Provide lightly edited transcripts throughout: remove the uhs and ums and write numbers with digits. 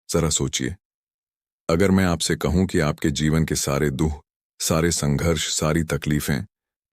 जरा सोचिए, अगर मैं आपसे कहूं कि आपके जीवन के सारे दुख, सारे संघर्ष, सारी तकलीफें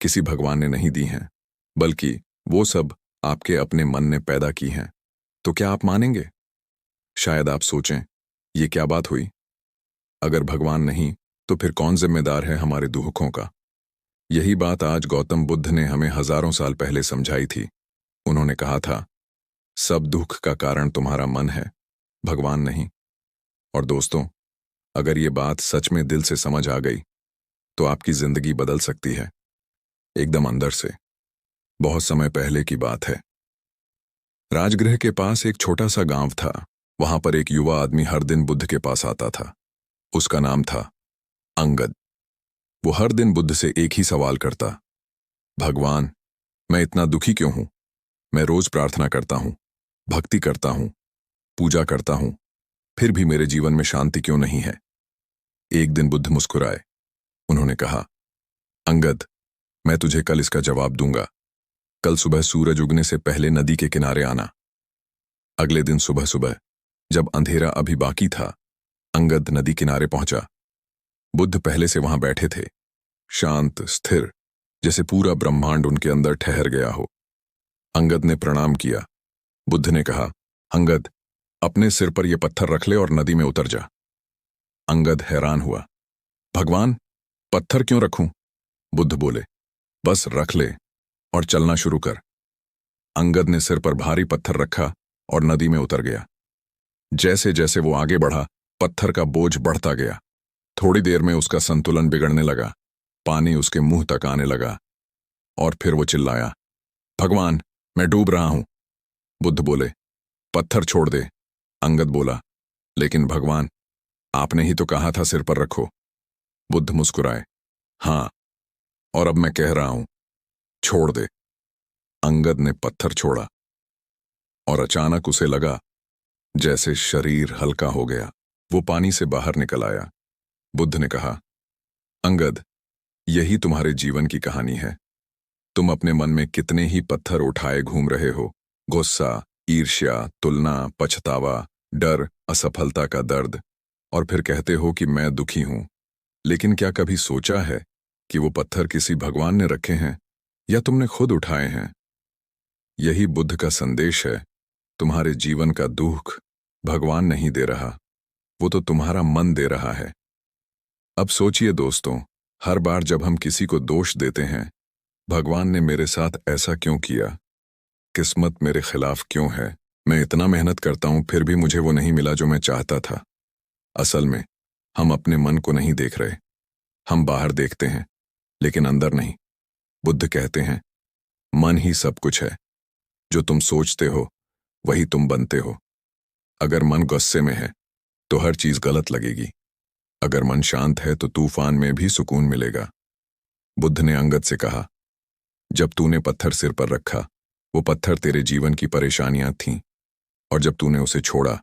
किसी भगवान ने नहीं दी हैं, बल्कि वो सब आपके अपने मन ने पैदा की हैं, तो क्या आप मानेंगे? शायद आप सोचें, ये क्या बात हुई? अगर भगवान नहीं, तो फिर कौन जिम्मेदार है हमारे दुखों का? यही बात आज गौतम बुद्ध ने हमें हजारों साल पहले समझाई थी। उन्होंने कहा था, सब दुख का कारण तुम्हारा मन है, भगवान नहीं। और दोस्तों, अगर ये बात सच में दिल से समझ आ गई, तो आपकी जिंदगी बदल सकती है, एकदम अंदर से। बहुत समय पहले की बात है। राजगृह के पास एक छोटा सा गांव था। वहां पर एक युवा आदमी हर दिन बुद्ध के पास आता था। उसका नाम था अंगद। वो हर दिन बुद्ध से एक ही सवाल करता, भगवान, मैं इतना दुखी क्यों हूं? मैं रोज प्रार्थना करता हूं, भक्ति करता हूं, पूजा करता हूं, फिर भी मेरे जीवन में शांति क्यों नहीं है? एक दिन बुद्ध मुस्कुराए। उन्होंने कहा, अंगद, मैं तुझे कल इसका जवाब दूंगा। कल सुबह सूरज उगने से पहले नदी के किनारे आना। अगले दिन सुबह सुबह, जब अंधेरा अभी बाकी था, अंगद नदी किनारे पहुंचा। बुद्ध पहले से वहां बैठे थे, शांत, स्थिर, जैसे पूरा ब्रह्मांड उनके अंदर ठहर गया हो। अंगद ने प्रणाम किया। बुद्ध ने कहा, अंगद, अपने सिर पर यह पत्थर रख ले और नदी में उतर जा। अंगद हैरान हुआ, भगवान, पत्थर क्यों रखूं? बुद्ध बोले, बस रख ले और चलना शुरू कर। अंगद ने सिर पर भारी पत्थर रखा और नदी में उतर गया। जैसे जैसे वो आगे बढ़ा, पत्थर का बोझ बढ़ता गया। थोड़ी देर में उसका संतुलन बिगड़ने लगा, पानी उसके मुंह तक आने लगा, और फिर वो चिल्लाया, भगवान, मैं डूब रहा हूं। बुद्ध बोले, पत्थर छोड़ दे। अंगद बोला, लेकिन भगवान, आपने ही तो कहा था सिर पर रखो। बुद्ध मुस्कुराए, हां, और अब मैं कह रहा हूं, छोड़ दे। अंगद ने पत्थर छोड़ा और अचानक उसे लगा जैसे शरीर हल्का हो गया। वो पानी से बाहर निकल आया। बुद्ध ने कहा, अंगद, यही तुम्हारे जीवन की कहानी है। तुम अपने मन में कितने ही पत्थर उठाए घूम रहे हो, गुस्सा, ईर्ष्या, तुलना, पछतावा, डर, असफलता का दर्द, और फिर कहते हो कि मैं दुखी हूं। लेकिन क्या कभी सोचा है कि वो पत्थर किसी भगवान ने रखे हैं या तुमने खुद उठाए हैं? यही बुद्ध का संदेश है। तुम्हारे जीवन का दुख भगवान नहीं दे रहा, वो तो तुम्हारा मन दे रहा है। अब सोचिए दोस्तों, हर बार जब हम किसी को दोष देते हैं, भगवान ने मेरे साथ ऐसा क्यों किया, किस्मत मेरे खिलाफ क्यों है, मैं इतना मेहनत करता हूं फिर भी मुझे वो नहीं मिला जो मैं चाहता था। असल में हम अपने मन को नहीं देख रहे। हम बाहर देखते हैं, लेकिन अंदर नहीं। बुद्ध कहते हैं, मन ही सब कुछ है। जो तुम सोचते हो वही तुम बनते हो। अगर मन गुस्से में है तो हर चीज गलत लगेगी। अगर मन शांत है तो तूफान में भी सुकून मिलेगा। बुद्ध ने अंगद से कहा, जब तूने पत्थर सिर पर रखा, वो पत्थर तेरे जीवन की परेशानियां थीं, और जब तूने उसे छोड़ा,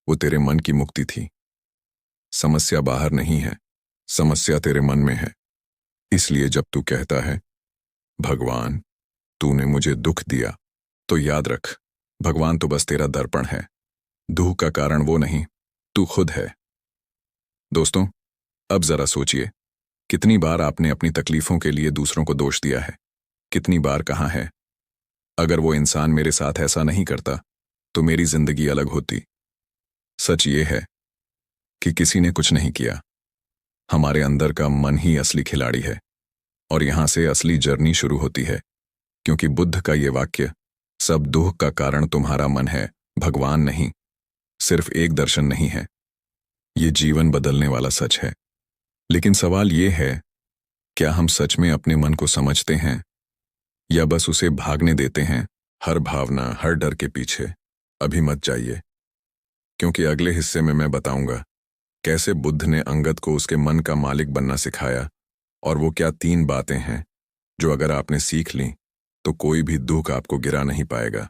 वो तेरे मन की मुक्ति थी। समस्या बाहर नहीं है, समस्या तेरे मन में है। इसलिए जब तू कहता है, भगवान, तूने मुझे दुख दिया, तो याद रख, भगवान तो बस तेरा दर्पण है। दुख का कारण वो नहीं, तू खुद है। दोस्तों, अब जरा सोचिए, कितनी बार आपने अपनी तकलीफों के लिए दूसरों को दोष दिया है? कितनी बार कहा है, अगर वो इंसान मेरे साथ ऐसा नहीं करता तो मेरी जिंदगी अलग होती। सच ये है कि किसी ने कुछ नहीं किया। हमारे अंदर का मन ही असली खिलाड़ी है, और यहां से असली जर्नी शुरू होती है। क्योंकि बुद्ध का ये वाक्य, सब दुख का कारण तुम्हारा मन है, भगवान नहीं, सिर्फ एक दर्शन नहीं है। ये जीवन बदलने वाला सच है। लेकिन सवाल ये है, क्या हम सच में अपने मन को समझते हैं, या बस उसे भागने देते हैं, हर भावना, हर डर के पीछे? अभी मत जाइए, क्योंकि अगले हिस्से में मैं बताऊंगा कैसे बुद्ध ने अंगद को उसके मन का मालिक बनना सिखाया, और वो क्या 3 बातें हैं जो अगर आपने सीख ली तो कोई भी दुख आपको गिरा नहीं पाएगा।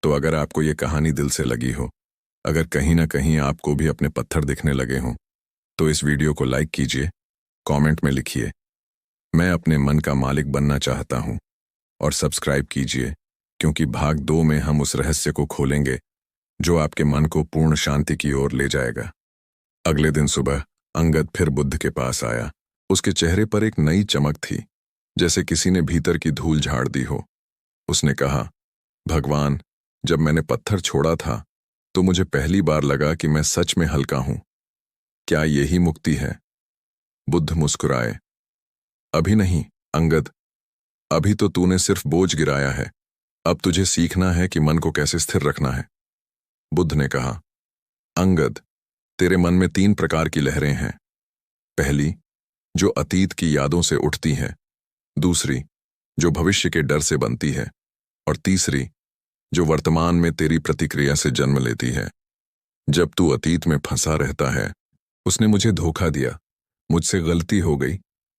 तो अगर आपको ये कहानी दिल से लगी हो, अगर कहीं ना कहीं आपको भी अपने पत्थर दिखने लगे हों, तो इस वीडियो को लाइक कीजिए, कमेंट में लिखिए, मैं अपने मन का मालिक बनना चाहता हूं, और सब्सक्राइब कीजिए, क्योंकि भाग 2 में हम उस रहस्य को खोलेंगे जो आपके मन को पूर्ण शांति की ओर ले जाएगा। अगले दिन सुबह अंगद फिर बुद्ध के पास आया। उसके चेहरे पर एक नई चमक थी, जैसे किसी ने भीतर की धूल झाड़ दी हो। उसने कहा, भगवान, जब मैंने पत्थर छोड़ा था तो मुझे पहली बार लगा कि मैं सच में हल्का हूं। क्या यही मुक्ति है? बुद्ध मुस्कुराए। अभी नहीं अंगद, अभी तो तूने सिर्फ बोझ गिराया है। अब तुझे सीखना है कि मन को कैसे स्थिर रखना है। बुद्ध ने कहा, अंगद, तेरे मन में 3 प्रकार की लहरें हैं। पहली, जो अतीत की यादों से उठती है। दूसरी, जो भविष्य के डर से बनती है। और तीसरी, जो वर्तमान में तेरी प्रतिक्रिया से जन्म लेती है। जब तू अतीत में फंसा रहता है, उसने मुझे धोखा दिया, मुझसे गलती हो गई,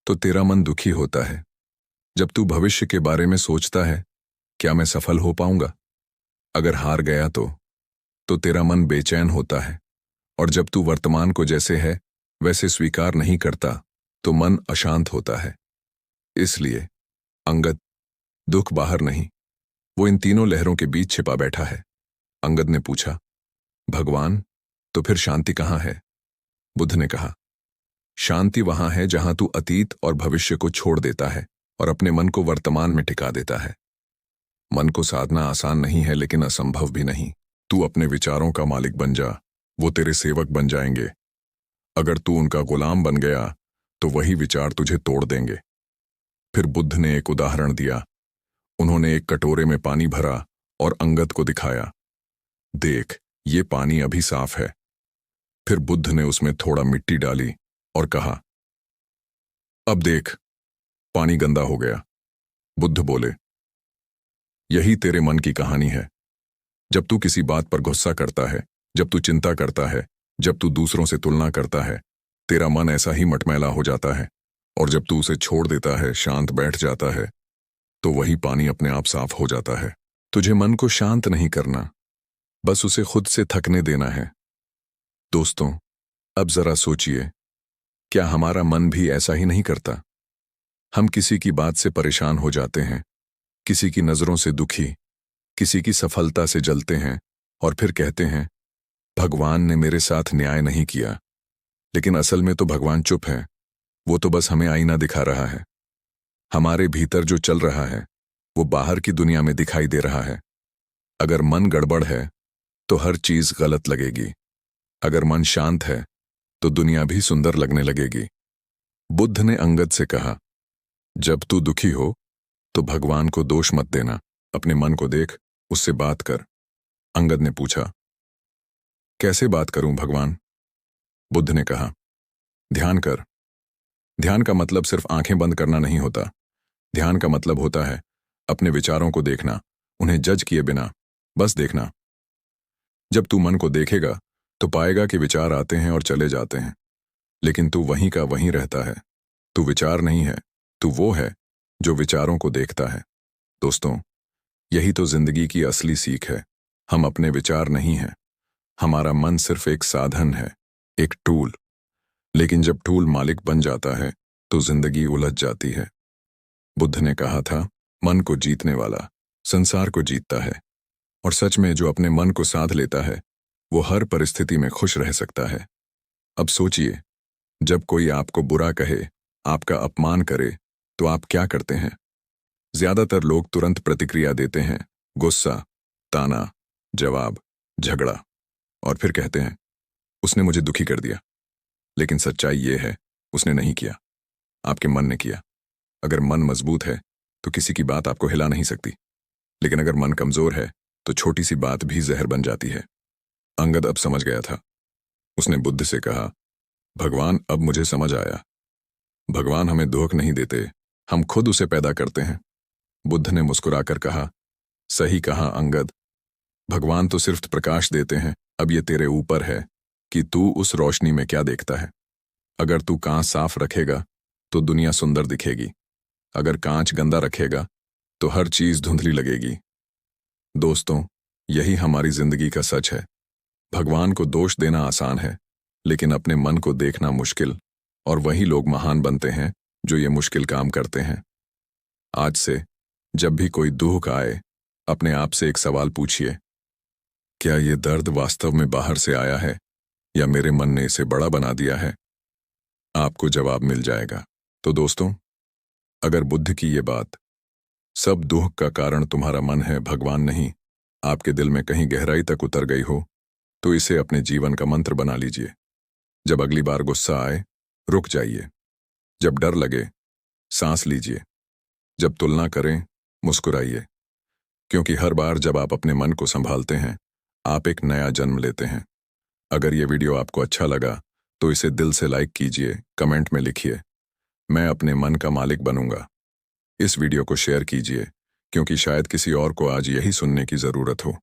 तो तेरा मन दुखी होता है। जब तू भविष्य के बारे में सोचता है, क्या मैं सफल हो पाऊंगा? अगर हार गया तो तेरा मन बेचैन होता है। और जब तू वर्तमान को जैसे है वैसे स्वीकार नहीं करता, तो मन अशांत होता है। इसलिए अंगद, दुख बाहर नहीं, वो इन तीनों लहरों के बीच छिपा बैठा है। अंगद ने पूछा, भगवान, तो फिर शांति कहाँ है? बुद्ध ने कहा, शांति वहां है जहां तू अतीत और भविष्य को छोड़ देता है और अपने मन को वर्तमान में टिका देता है। मन को साधना आसान नहीं है, लेकिन असंभव भी नहीं। तू अपने विचारों का मालिक बन जा, वो तेरे सेवक बन जाएंगे। अगर तू उनका गुलाम बन गया तो वही विचार तुझे तोड़ देंगे। फिर बुद्ध ने एक उदाहरण दिया। उन्होंने एक कटोरे में पानी भरा और अंगद को दिखाया, देख, ये पानी अभी साफ है। फिर बुद्ध ने उसमें थोड़ा मिट्टी डाली और कहा, अब देख, पानी गंदा हो गया। बुद्ध बोले, यही तेरे मन की कहानी है। जब तू किसी बात पर गुस्सा करता है, जब तू चिंता करता है, जब तू दूसरों से तुलना करता है, तेरा मन ऐसा ही मटमैला हो जाता है। और जब तू उसे छोड़ देता है, शांत बैठ जाता है, तो वही पानी अपने आप साफ हो जाता है। तुझे मन को शांत नहीं करना, बस उसे खुद से थकने देना है। दोस्तों, अब जरा सोचिए, क्या हमारा मन भी ऐसा ही नहीं करता? हम किसी की बात से परेशान हो जाते हैं, किसी की नजरों से दुखी, किसी की सफलता से जलते हैं और फिर कहते हैं, भगवान ने मेरे साथ न्याय नहीं किया। लेकिन असल में तो भगवान चुप है, वो तो बस हमें आईना दिखा रहा है। हमारे भीतर जो चल रहा है वो बाहर की दुनिया में दिखाई दे रहा है। अगर मन गड़बड़ है तो हर चीज गलत लगेगी। अगर मन शांत है तो दुनिया भी सुंदर लगने लगेगी। बुद्ध ने अंगद से कहा, जब तू दुखी हो तो भगवान को दोष मत देना, अपने मन को देख, उससे बात कर। अंगद ने पूछा, कैसे बात करूं भगवान? बुद्ध ने कहा, ध्यान कर। ध्यान का मतलब सिर्फ आंखें बंद करना नहीं होता। ध्यान का मतलब होता है अपने विचारों को देखना, उन्हें जज किए बिना, बस देखना। जब तू मन को देखेगा तो पाएगा कि विचार आते हैं और चले जाते हैं, लेकिन तू वहीं का वहीं रहता है। तू विचार नहीं है, तू वो है जो विचारों को देखता है। दोस्तों, यही तो जिंदगी की असली सीख है। हम अपने विचार नहीं हैं। हमारा मन सिर्फ एक साधन है, एक टूल। लेकिन जब टूल मालिक बन जाता है तो जिंदगी उलझ जाती है। बुद्ध ने कहा था, मन को जीतने वाला संसार को जीतता है। और सच में जो अपने मन को साध लेता है वो हर परिस्थिति में खुश रह सकता है। अब सोचिए, जब कोई आपको बुरा कहे, आपका अपमान करे, तो आप क्या करते हैं? ज्यादातर लोग तुरंत प्रतिक्रिया देते हैं, गुस्सा, ताना, जवाब, झगड़ा, और फिर कहते हैं, उसने मुझे दुखी कर दिया। लेकिन सच्चाई ये है, उसने नहीं किया, आपके मन ने किया। अगर मन मजबूत है तो किसी की बात आपको हिला नहीं सकती, लेकिन अगर मन कमजोर है तो छोटी सी बात भी जहर बन जाती है। अंगद अब समझ गया था। उसने बुद्ध से कहा, भगवान, अब मुझे समझ आया। भगवान हमें दुख नहीं देते, हम खुद उसे पैदा करते हैं। बुद्ध ने मुस्कुराकर कहा, सही कहा अंगद, भगवान तो सिर्फ प्रकाश देते हैं। अब ये तेरे ऊपर है कि तू उस रोशनी में क्या देखता है। अगर तू कांच साफ रखेगा तो दुनिया सुंदर दिखेगी। अगर कांच गंदा रखेगा तो हर चीज धुंधली लगेगी। दोस्तों, यही हमारी जिंदगी का सच है। भगवान को दोष देना आसान है, लेकिन अपने मन को देखना मुश्किल। और वही लोग महान बनते हैं जो ये मुश्किल काम करते हैं। आज से जब भी कोई दुख आए, अपने आप से एक सवाल पूछिए, क्या ये दर्द वास्तव में बाहर से आया है या मेरे मन ने इसे बड़ा बना दिया है? आपको जवाब मिल जाएगा। तो दोस्तों, अगर बुद्ध की ये बात, सब दुख का कारण तुम्हारा मन है, भगवान नहीं, आपके दिल में कहीं गहराई तक उतर गई हो, तो इसे अपने जीवन का मंत्र बना लीजिए। जब अगली बार गुस्सा आए, रुक जाइए। जब डर लगे, सांस लीजिए। जब तुलना करें, मुस्कुराइए। क्योंकि हर बार जब आप अपने मन को संभालते हैं, आप एक नया जन्म लेते हैं। अगर ये वीडियो आपको अच्छा लगा, तो इसे दिल से लाइक कीजिए, कमेंट में लिखिए, मैं अपने मन का मालिक बनूंगा। इस वीडियो को शेयर कीजिए, क्योंकि शायद किसी और को आज यही सुनने की ज़रूरत हो।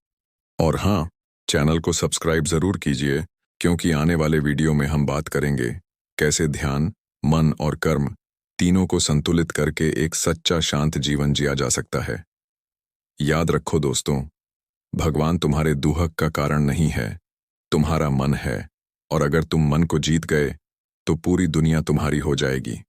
और हाँ, चैनल को सब्सक्राइब ज़रूर कीजिए, क्योंकि आने वाले वीडियो में हम बात करेंगे कैसे ध्यान, मन और कर्म तीनों को संतुलित करके एक सच्चा शांत जीवन जिया जा सकता है। याद रखो दोस्तों, भगवान तुम्हारे दुहक का कारण नहीं है, तुम्हारा मन है। और अगर तुम मन को जीत गए, तो पूरी दुनिया तुम्हारी हो जाएगी।